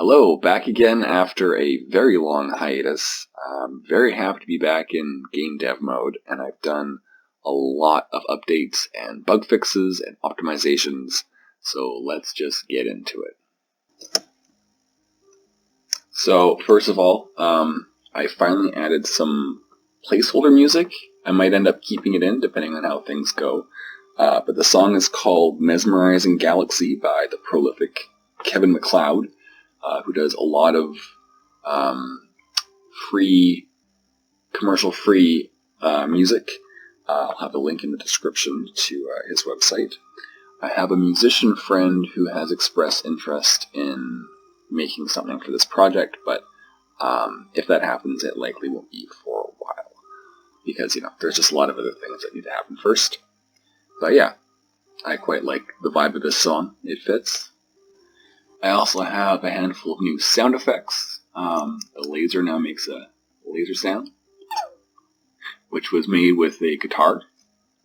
Hello, back again after a very long hiatus. I'm very happy to be back in game dev mode, and I've done a lot of updates and bug fixes and optimizations, so let's just get into it. So, first of all, I finally added some placeholder music. I might end up keeping it in, depending on how things go. But the song is called Mesmerizing Galaxy by the prolific Kevin MacLeod, who does a lot of commercial-free music. I'll have a link in the description to his website. I have a musician friend who has expressed interest in making something for this project, but if that happens, it likely won't be for a while, because, there's just a lot of other things that need to happen first. But yeah, I quite like the vibe of this song. It fits. I also have a handful of new sound effects. The laser now makes a laser sound, which was made with a guitar.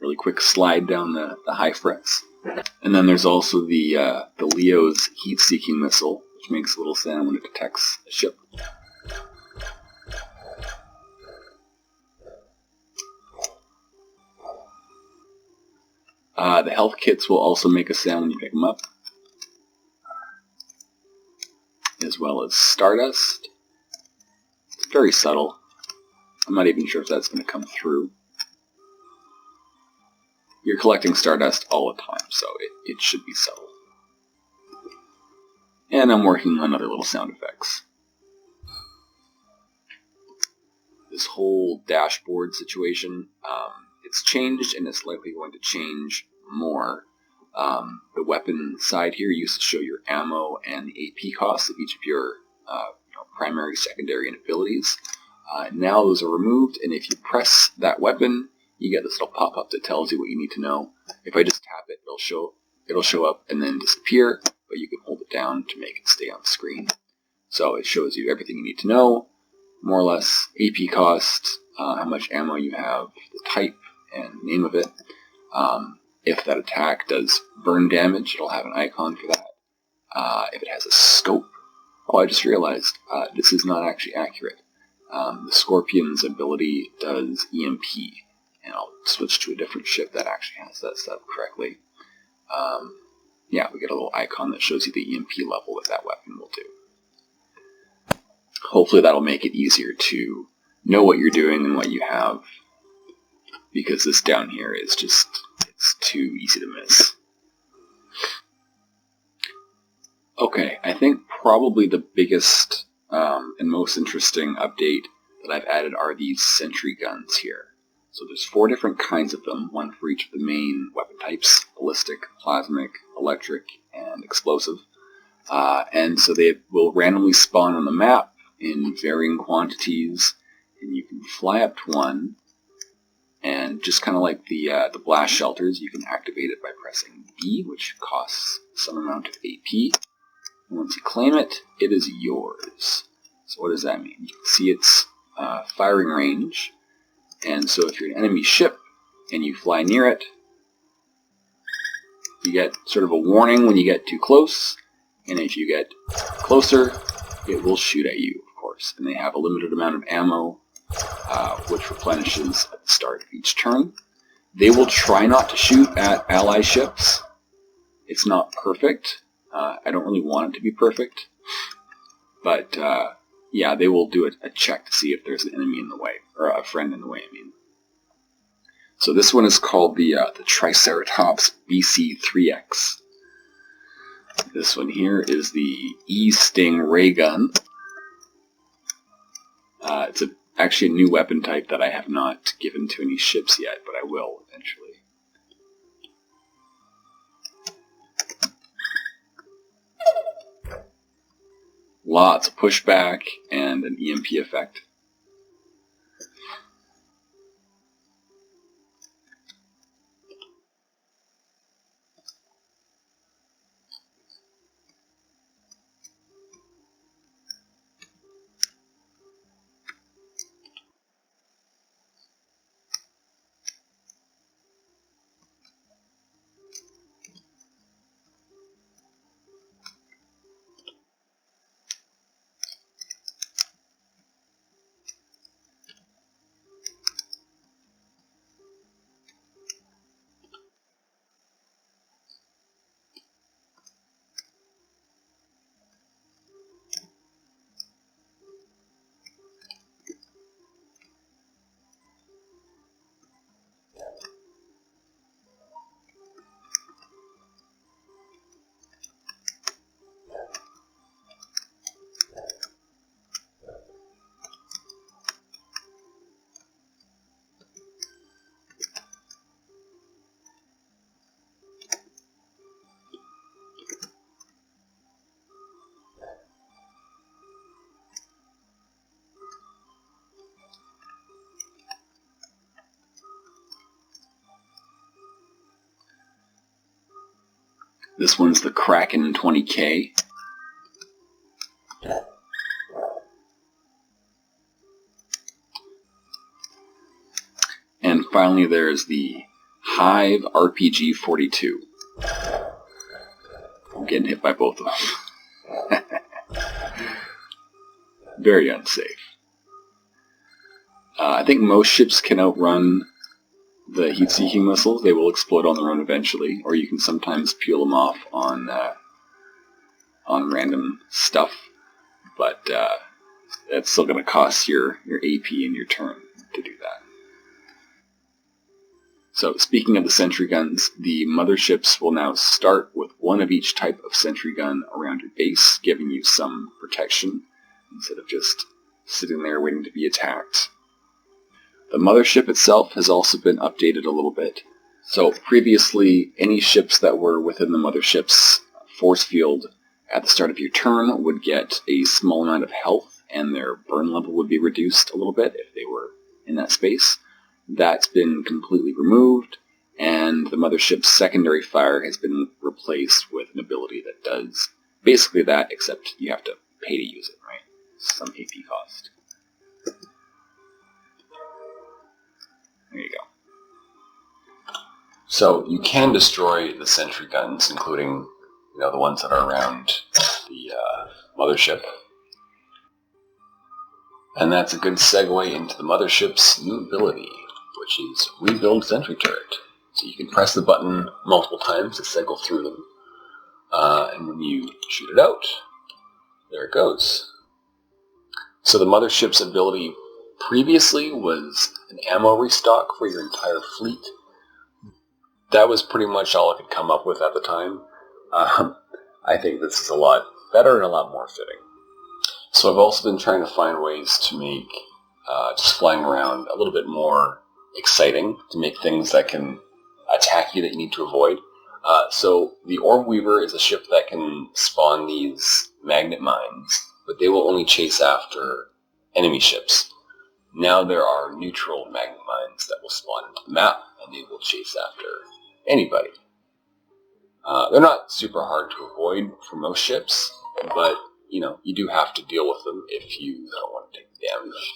Really quick slide down the high frets. And then there's also the Leo's heat-seeking missile, which makes a little sound when it detects a ship. The health kits will also make a sound when you pick them up, as well as Stardust. It's very subtle. I'm not even sure if that's going to come through. You're collecting Stardust all the time, so it should be subtle. And I'm working on other little sound effects. This whole dashboard situation, it's changed, and it's likely going to change more. The weapon side here used to show your ammo and the AP costs of each of your primary, secondary, and abilities. Now those are removed, and if you press that weapon, you get this little pop-up that tells you what you need to know. If I just tap it, it'll show up and then disappear, but you can hold it down to make it stay on the screen. So it shows you everything you need to know, more or less AP cost, how much ammo you have, the type and name of it. If that attack does burn damage, it'll have an icon for that. If it has a scope, I just realized this is not actually accurate. The Scorpion's ability does EMP, and I'll switch to a different ship that actually has that set up correctly. Yeah, we get a little icon that shows you the EMP level that weapon will do. Hopefully that'll make it easier to know what you're doing and what you have, because this down here is just, it's too easy to miss. Okay, I think probably the biggest and most interesting update that I've added are these sentry guns here. So there's 4 different kinds of them, one for each of the main weapon types: ballistic, plasmic, electric, and explosive. And so they will randomly spawn on the map in varying quantities, and you can fly up to one, and just kind of like the blast shelters, you can activate it by pressing B, which costs some amount of AP. And once you claim it, it is yours. So what does that mean? You can see its firing range, and so if you're an enemy ship and you fly near it, you get sort of a warning when you get too close, and if you get closer, it will shoot at you, of course. And they have a limited amount of ammo, which replenishes at the start of each turn. They will try not to shoot at ally ships. It's not perfect. I don't really want it to be perfect, but yeah, they will do a check to see if there's an enemy in the way, or a friend in the way, I mean. So this one is called the Triceratops BC-3X. This one here is the E-Sting ray gun. It's actually a new weapon type that I have not given to any ships yet, but I will eventually. Lots of pushback and an EMP effect. This one's the Kraken 20K. And finally there's the Hive RPG 42. I'm getting hit by both of them. Very unsafe. I think most ships can outrun the heat-seeking missiles. They will explode on their own eventually, or you can sometimes peel them off on random stuff, but that's still going to cost your AP and your turn to do that. So speaking of the sentry guns, the motherships will now start with one of each type of sentry gun around your base, giving you some protection instead of just sitting there waiting to be attacked. The mothership itself has also been updated a little bit. So previously, any ships that were within the mothership's force field at the start of your turn would get a small amount of health, and their burn level would be reduced a little bit if they were in that space. That's been completely removed, and the mothership's secondary fire has been replaced with an ability that does basically that, except you have to pay to use it, right? Some AP cost. There you go. So you can destroy the sentry guns, including the ones that are around the mothership. And that's a good segue into the mothership's new ability, which is Rebuild Sentry Turret. So you can press the button multiple times to cycle through them. And when you shoot it out, there it goes. So the mothership's ability previously was an ammo restock for your entire fleet. That was pretty much all I could come up with at the time. I think this is a lot better and a lot more fitting. So I've also been trying to find ways to make just flying around a little bit more exciting, to make things that can attack you that you need to avoid. So the Orb Weaver is a ship that can spawn these magnet mines, but they will only chase after enemy ships. Now there are neutral magnet mines that will spawn into the map, and they will chase after anybody. They're not super hard to avoid for most ships, but you do have to deal with them if you don't want to take damage.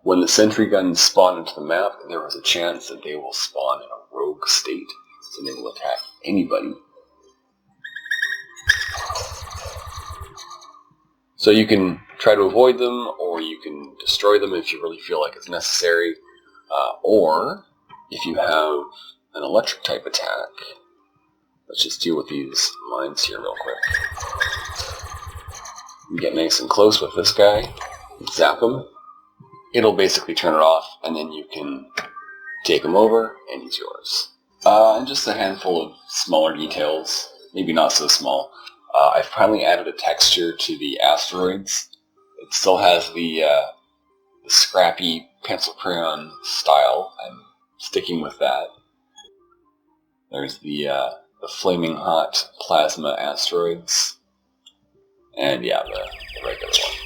When the sentry guns spawn into the map, there is a chance that they will spawn in a rogue state, so they will attack anybody. So you can try to avoid them, or you can destroy them if you really feel like it's necessary, or if you have an electric type attack. Let's just deal with these mines here real quick. You get nice and close with this guy, zap him. It'll basically turn it off, and then you can take him over, and he's yours. And just a handful of smaller details, maybe not so small. I've finally added a texture to the asteroids. It still has the scrappy pencil crayon style. I'm sticking with that. There's the flaming hot plasma asteroids. And yeah, the regular ones.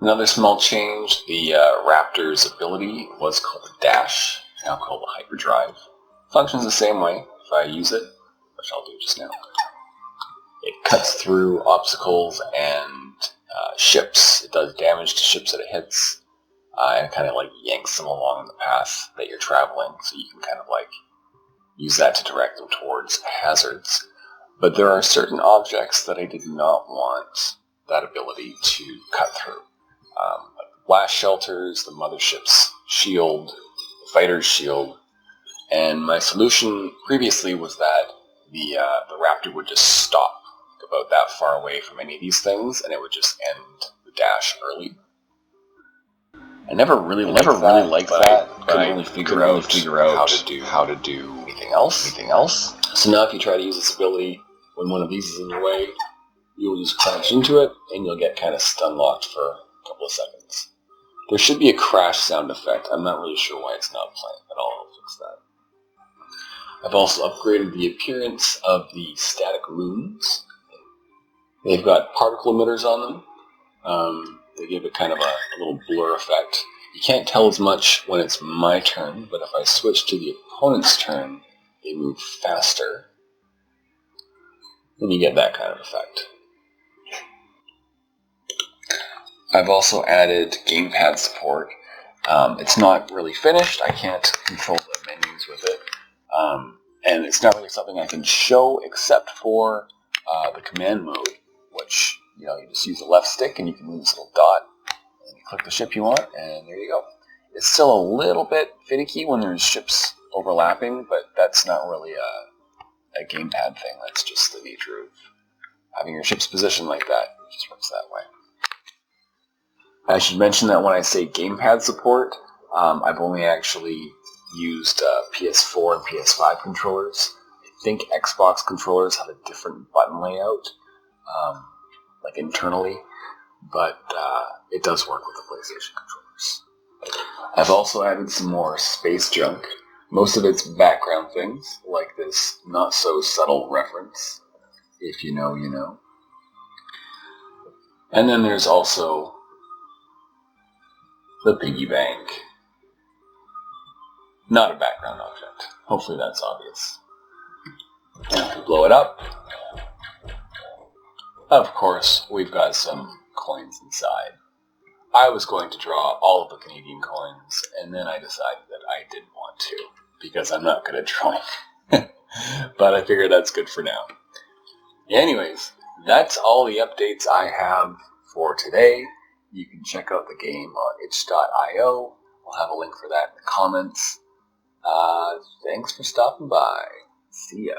Another small change, the Raptor's ability was called a Dash, now called a Hyperdrive. Functions the same way if I use it, which I'll do just now. It cuts through obstacles and ships. It does damage to ships that it hits, and kind of yanks them along the path that you're traveling, so you can kind of use that to direct them towards hazards. But there are certain objects that I did not want that ability to cut through. Like the blast shelters, the mothership's shield, the fighter's shield. And my solution previously was that the Raptor would just stop about that far away from any of these things, and it would just end the dash early. I never really liked that, but I couldn't really figure out how to do anything else. So now if you try to use this ability when one of these is in your way, you'll just crash into it, and you'll get kind of stun locked for a couple of seconds. There should be a crash sound effect. I'm not really sure why it's not playing, but I'll fix that. I've also upgraded the appearance of the static moons. They've got particle emitters on them. They give it kind of a little blur effect. You can't tell as much when it's my turn, but if I switch to the opponent's turn, they move faster. Then you get that kind of effect. I've also added gamepad support. It's not really finished. I can't control the menus with it. And it's not really something I can show except for the command mode, which you just use the left stick and you can move this little dot and you click the ship you want, and there you go. It's still a little bit finicky when there's ships overlapping, but that's not really a gamepad thing. That's just the nature of having your ships positioned like that. It just works that way. I should mention that when I say gamepad support, I've only actually used PS4 and PS5 controllers. I think Xbox controllers have a different button layout, like internally, but it does work with the PlayStation controllers. I've also added some more space junk. Most of it's background things, like this not-so-subtle reference. If you know, you know. And then there's also the piggy bank. Not a background object. Hopefully that's obvious. And if we blow it up, of course, we've got some coins inside. I was going to draw all of the Canadian coins, and then I decided that I didn't want to, because I'm not good at drawing. But I figured that's good for now. Anyways, that's all the updates I have for today. You can check out the game on itch.io. I'll have a link for that in the comments. Thanks for stopping by. See ya.